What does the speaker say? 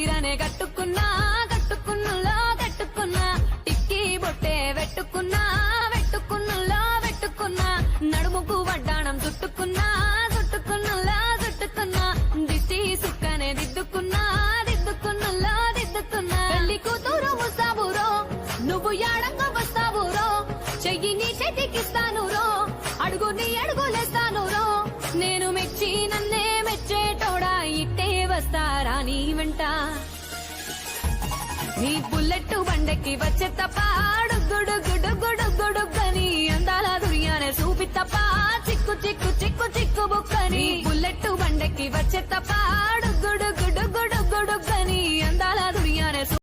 చీరనే కట్టుకున్నా కట్టుకున్నులో కట్టుకున్నా టిక్కీ బొట్టే వెట్టుకున్నా వెట్టుకున్నులో వెట్టుకున్నా నడుముకు వడ్డాణం చుట్టుకున్నా చుట్టుకున్నులో చుట్టుకున్నా దిష్టి సుక్కనే దిద్దుకున్నా దిద్దుకున్నులో దిద్దుకున్నా పెళ్లి కూతురు ముస్తాబురో నువ్వు యాడంగా వస్తావురో చెయ్యి నీ చేతికిస్తాను రో అడుగు నీ అడుగులేస్తాను రో నేను మెచ్చి నన్నే మెచ్చేటోడా ఇట్టే వస్తారా నీ వెంట నీ బుల్లెట్ బండెక్కి వచ్చే తప్ప గుడుగుడుగుడుగుడుగుడుగని అందాల దుర్యానే చూపి తప్ప చిక్కు చిక్కు చిక్కు చిక్కు బుక్కని బుల్లెట్ బండెక్కి వచ్చే తప్ప గుడుగుడుగుడుగుడుగని అందాల దుర్యానే